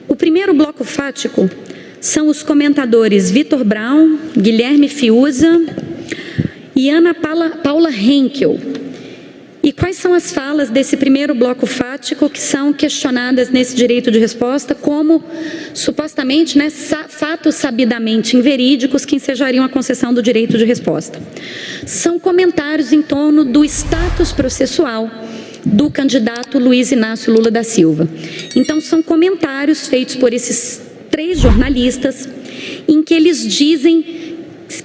O primeiro bloco fático são os comentadores Vitor Brown, Guilherme Fiuza e Ana Paula Henkel. E quais são as falas desse primeiro bloco fático que são questionadas nesse direito de resposta como, supostamente, fatos sabidamente inverídicos que ensejariam a concessão do direito de resposta? São comentários em torno do status processual do candidato Luiz Inácio Lula da Silva. Então, são comentários feitos por esses 3 jornalistas em que eles dizem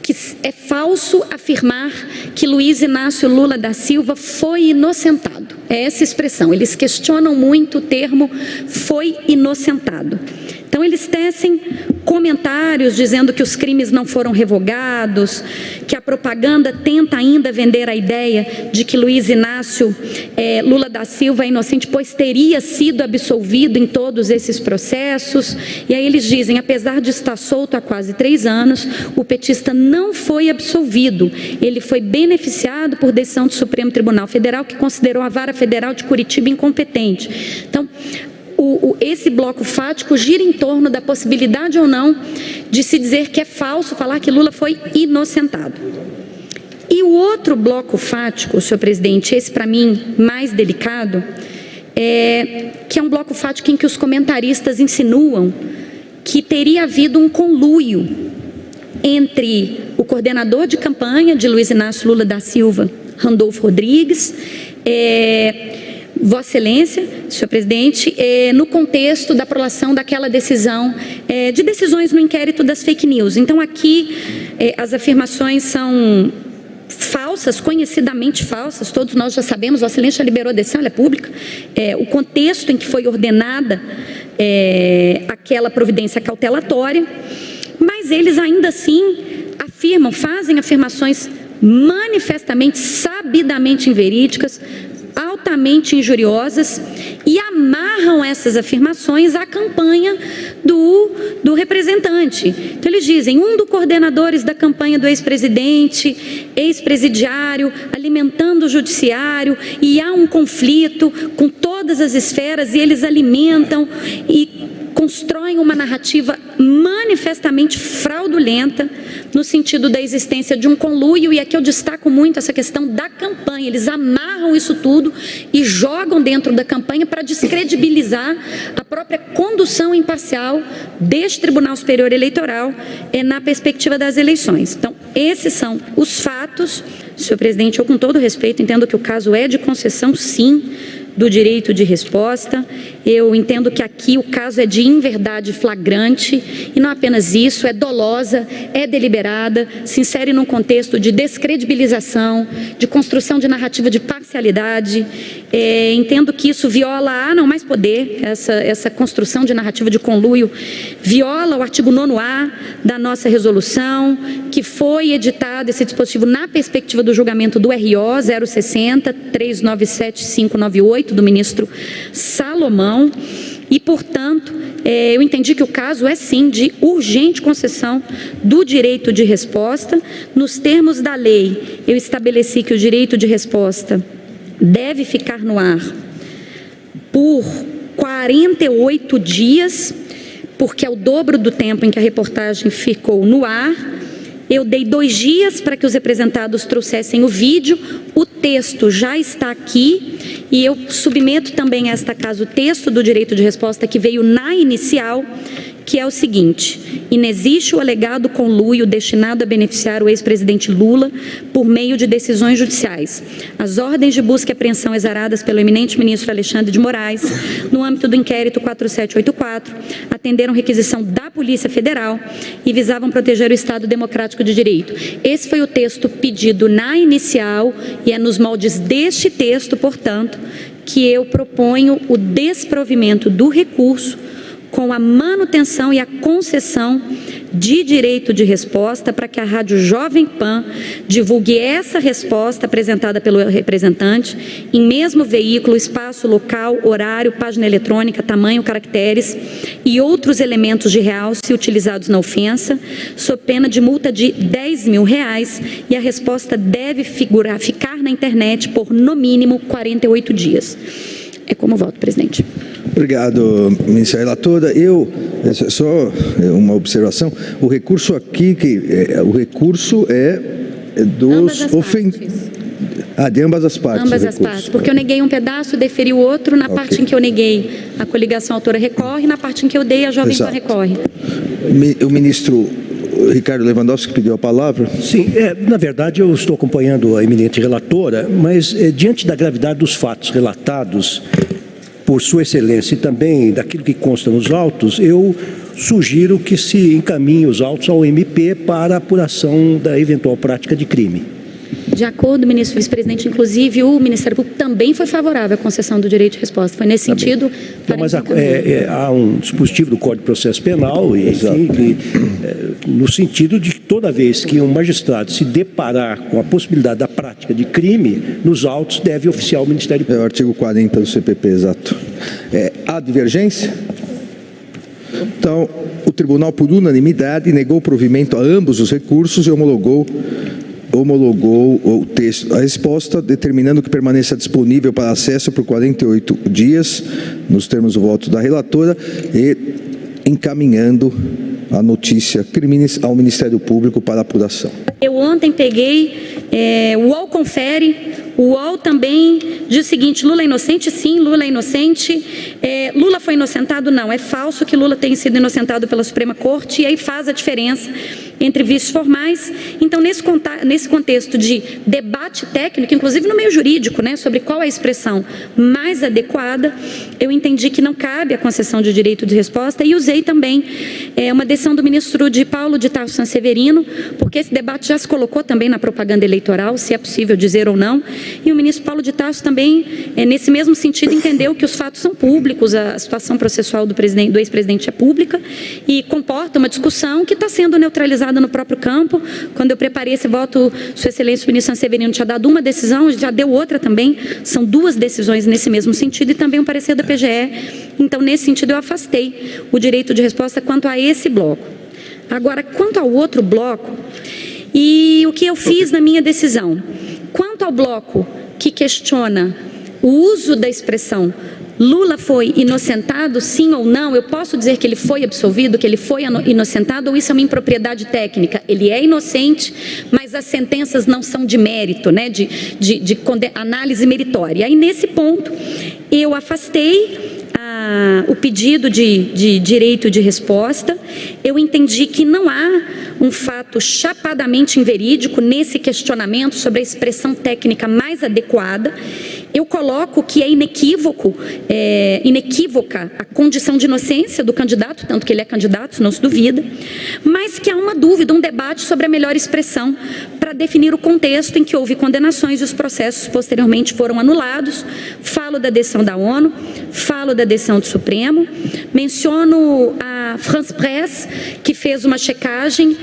que é falso afirmar que Luiz Inácio Lula da Silva foi inocentado. É essa expressão, eles questionam muito o termo foi inocentado. Então, eles tecem comentários dizendo que os crimes não foram revogados, que a propaganda tenta ainda vender a ideia de que Luiz Inácio Lula da Silva é inocente, pois teria sido absolvido em todos esses processos. E aí eles dizem, apesar de estar solto há quase 3 anos, o petista não foi absolvido. Ele foi beneficiado por decisão do Supremo Tribunal Federal, que considerou a Vara Federal de Curitiba incompetente. Então, esse bloco fático gira em torno da possibilidade ou não de se dizer que é falso falar que Lula foi inocentado. E o outro bloco fático, senhor presidente, esse para mim mais delicado, que é um bloco fático em que os comentaristas insinuam que teria havido um conluio entre o coordenador de campanha de Luiz Inácio Lula da Silva, Randolfo Rodrigues, Vossa Excelência, senhor presidente, no contexto da aprovação daquela decisão, de decisões no inquérito das fake news. Então, aqui, as afirmações são falsas, conhecidamente falsas, todos nós já sabemos, Vossa Excelência já liberou a decisão, ela é pública, o contexto em que foi ordenada aquela providência cautelatória, mas eles ainda assim afirmam, fazem afirmações manifestamente, sabidamente inverídicas, altamente injuriosas e amarram essas afirmações à campanha do representante. Então, eles dizem, um dos coordenadores da campanha do ex-presidente, ex-presidiário, alimentando o judiciário, e há um conflito com todas as esferas e eles alimentam e constroem uma narrativa manifestamente fraudulenta no sentido da existência de um conluio, e aqui eu destaco muito essa questão da campanha. Eles amarram isso tudo e jogam dentro da campanha para descredibilizar a própria condução imparcial deste Tribunal Superior Eleitoral na perspectiva das eleições. Então, esses são os fatos. Senhor presidente, eu com todo respeito entendo que o caso é de concessão, sim, do direito de resposta. Eu entendo que aqui o caso é de inverdade flagrante e não apenas isso, é dolosa, é deliberada, se insere num contexto de descredibilização, de construção de narrativa de parcialidade. Entendo que isso viola não mais poder, essa construção de narrativa de conluio viola o artigo 9º da nossa resolução, que foi editado esse dispositivo na perspectiva do julgamento do RO 060-397-598 do ministro Salomão e, portanto, eu entendi que o caso é sim de urgente concessão do direito de resposta. Nos termos da lei, eu estabeleci que o direito de resposta deve ficar no ar por 48 dias, porque é o dobro do tempo em que a reportagem ficou no ar. Eu dei 2 dias para que os representados trouxessem o vídeo, o texto já está aqui e eu submeto também a esta casa o texto do direito de resposta que veio na inicial, que é o seguinte: inexiste o alegado conluio destinado a beneficiar o ex-presidente Lula por meio de decisões judiciais. As ordens de busca e apreensão exaradas pelo eminente ministro Alexandre de Moraes, no âmbito do inquérito 4784, atenderam requisição da Polícia Federal e visavam proteger o Estado Democrático de Direito. Esse foi o texto pedido na inicial e é nos moldes deste texto, portanto, que eu proponho o desprovimento do recurso com a manutenção e a concessão de direito de resposta para que a Rádio Jovem Pan divulgue essa resposta apresentada pelo representante em mesmo veículo, espaço, local, horário, página eletrônica, tamanho, caracteres e outros elementos de realce utilizados na ofensa, sob pena de multa de R$10.000, e a resposta deve ficar na internet por, no mínimo, 48 dias. É como voto, presidente. Obrigado, ministra relatora. Só uma observação, o recurso aqui, o recurso é dos de ambas as partes. Ambas as partes, porque eu neguei um pedaço, deferi o outro, na parte em que eu neguei, a coligação autora recorre, na parte em que eu dei, a Jovem Pan recorre. O ministro Ricardo Lewandowski pediu a palavra. Sim, na verdade eu estou acompanhando a eminente relatora, mas diante da gravidade dos fatos relatados por Sua Excelência e também daquilo que consta nos autos, eu sugiro que se encaminhe os autos ao MP para apuração da eventual prática de crime. De acordo, ministro vice-presidente, inclusive o Ministério Público também foi favorável à concessão do direito de resposta. Foi nesse sentido. Então, mas há um dispositivo do Código de Processo Penal, enfim, no sentido de que toda vez que um magistrado se deparar com a possibilidade da prática de crime, nos autos deve oficiar o Ministério Público. É o artigo 40 do CPP, exato. Há divergência? Então, o tribunal, por unanimidade, negou o provimento a ambos os recursos e homologou o texto, a resposta, determinando que permaneça disponível para acesso por 48 dias, nos termos do voto da relatora, e encaminhando a notícia crimes ao Ministério Público para apuração. Eu ontem peguei, o UOL confere, o UOL também diz o seguinte: Lula é inocente? Sim, Lula é inocente. Lula foi inocentado? Não, é falso que Lula tenha sido inocentado pela Suprema Corte, e aí faz a diferença entre vícios formais. Então, nesse contexto de debate técnico, inclusive no meio jurídico, né, sobre qual é a expressão mais adequada, eu entendi que não cabe a concessão de direito de resposta e usei também uma decisão do ministro Paulo de Tarso Sanseverino, porque esse debate já se colocou também na propaganda eleitoral, se é possível dizer ou não, e o ministro Paulo de Tarso também, nesse mesmo sentido, entendeu que os fatos são públicos, a situação processual do ex-presidente é pública e comporta uma discussão que está sendo neutralizada no próprio campo. Quando eu preparei esse voto, Sua Excelência, o ministro Sanseverino tinha dado uma decisão, já deu outra também, são duas decisões nesse mesmo sentido e também um parecer da PGE. Então, nesse sentido, eu afastei o direito de resposta quanto a esse bloco. Agora, quanto ao outro bloco, e o que eu fiz na minha decisão, quanto ao bloco que questiona o uso da expressão Lula foi inocentado, sim ou não, eu posso dizer que ele foi absolvido, que ele foi inocentado, ou isso é uma impropriedade técnica? Ele é inocente, mas as sentenças não são de mérito, né, de análise meritória. Aí, nesse ponto, eu afastei o pedido de direito de resposta. Eu entendi que não há um fato chapadamente inverídico nesse questionamento sobre a expressão técnica mais adequada. Eu coloco que é inequívoca a condição de inocência do candidato, tanto que ele é candidato, não se duvida, mas que há uma dúvida, um debate sobre a melhor expressão para definir o contexto em que houve condenações e os processos posteriormente foram anulados. Falo da decisão da ONU, falo da decisão do Supremo, menciono a France Presse, que fez uma checagem